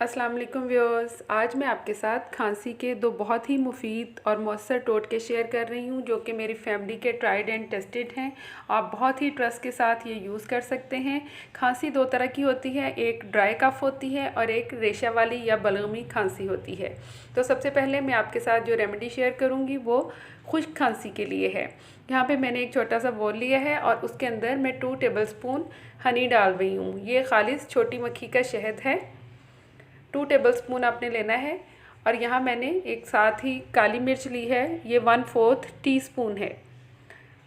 अस्सलाम वालेकुम व्यूअर्स। आज मैं आपके साथ खांसी के दो बहुत ही मुफीद और मौसर टोटके शेयर कर रही हूँ जो कि मेरी फैमिली के ट्राइड एंड टेस्टेड हैं। आप बहुत ही ट्रस्ट के साथ ये यूज़ कर सकते हैं। खांसी दो तरह की होती है, एक ड्राई कफ होती है और एक रेशा वाली या बलगमी खांसी होती है। तो सबसे पहले मैं आपके साथ जो रेमेडी शेयर करूँगी वो खुश्क खांसी के लिए है। यहाँ पे मैंने एक छोटा सा बोल लिया है और उसके अंदर मैं 2 टेबलस्पून हनी डाल रही हूँ। ये खालिस छोटी मक्खी का शहद है। 2 टेबलस्पून आपने लेना है। और यहाँ मैंने एक साथ ही काली मिर्च ली है, ये 1/4 टीस्पून है,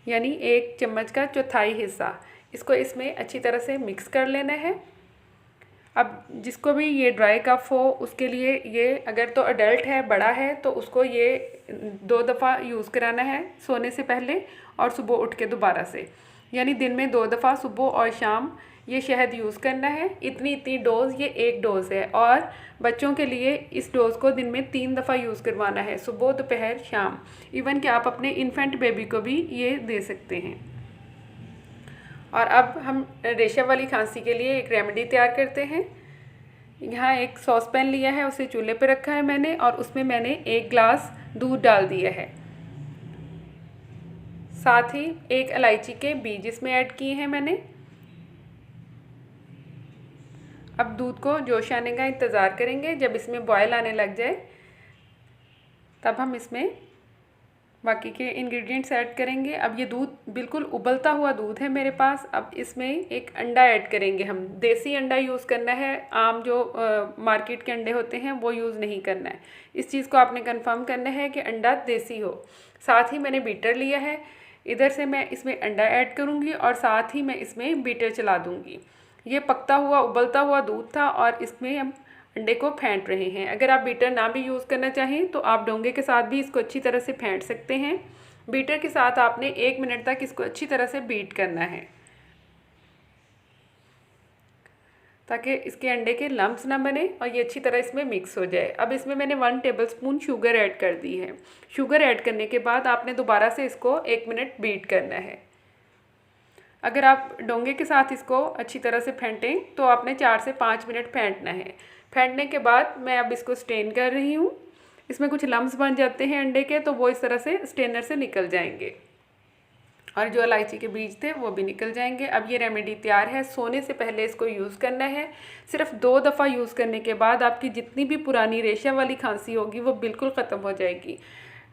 यानी 1 चम्मच का चौथाई हिस्सा। इसको इसमें अच्छी तरह से मिक्स कर लेना है। अब जिसको भी ये ड्राई कफ हो उसके लिए ये, अगर तो अडल्ट है, बड़ा है, तो उसको ये 2 दफ़ा यूज़ कराना है, सोने से पहले और सुबह उठ के दोबारा से, यानी दिन में 2 दफ़ा सुबह और शाम ये शहद यूज़ करना है। इतनी डोज़, ये 1 डोज़ है। और बच्चों के लिए इस डोज़ को दिन में 3 दफ़ा यूज़ करवाना है, सुबह, दोपहर, शाम। इवन कि आप अपने इन्फेंट बेबी को भी ये दे सकते हैं। और अब हम रेशा वाली खांसी के लिए एक रेमेडी तैयार करते हैं। यहाँ एक सॉस पैन लिया है, उसे चूल्हे पे रखा है मैंने, और उसमें मैंने 1 ग्लास दूध डाल दिया है। साथ ही 1 इलायची के बीज इसमें ऐड किए हैं मैंने। अब दूध को जोश आने का इंतज़ार करेंगे। जब इसमें बॉयल आने लग जाए तब हम इसमें बाकी के इंग्रेडिएंट्स ऐड करेंगे। अब ये दूध बिल्कुल उबलता हुआ दूध है मेरे पास। अब इसमें एक अंडा ऐड करेंगे हम। देसी अंडा यूज़ करना है, आम जो मार्केट के अंडे होते हैं वो यूज़ नहीं करना है। इस चीज़ को आपने कंफर्म करना है कि अंडा देसी हो। साथ ही मैंने बीटर लिया है, इधर से मैं इसमें अंडा ऐड करूँगी और साथ ही मैं इसमें बीटर चला दूँगी। ये पकता हुआ उबलता हुआ दूध था और इसमें हम अंडे को फेंट रहे हैं। अगर आप बीटर ना भी यूज़ करना चाहें तो आप डोंगे के साथ भी इसको अच्छी तरह से फेंट सकते हैं। बीटर के साथ आपने 1 मिनट तक इसको अच्छी तरह से बीट करना है ताकि इसके अंडे के लम्प्स ना बने और ये अच्छी तरह इसमें मिक्स हो जाए। अब इसमें मैंने 1 टेबलस्पून शुगर ऐड कर दी है। शुगर ऐड करने के बाद आपने दोबारा से इसको 1 मिनट बीट करना है। अगर आप डोंगे के साथ इसको अच्छी तरह से फेंटें तो आपने 4 से 5 मिनट फेंटना है। फेंटने के बाद मैं अब इसको स्टेन कर रही हूँ। इसमें कुछ लम्स बन जाते हैं अंडे के, तो वो इस तरह से स्टेनर से निकल जाएंगे और जो इलायची के बीज थे वो भी निकल जाएंगे। अब ये रेमेडी तैयार है। सोने से पहले इसको यूज़ करना है। सिर्फ 2 दफ़ा यूज़ करने के बाद आपकी जितनी भी पुरानी रेशा वाली खांसी होगी वो बिल्कुल ख़त्म हो जाएगी।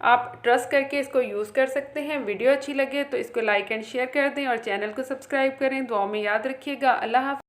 आप ट्रस्ट करके इसको यूज़ कर सकते हैं। वीडियो अच्छी लगे तो इसको लाइक एंड शेयर कर दें और चैनल को सब्सक्राइब करें। दुआ में याद रखिएगा। अल्लाह हाफ़िज़।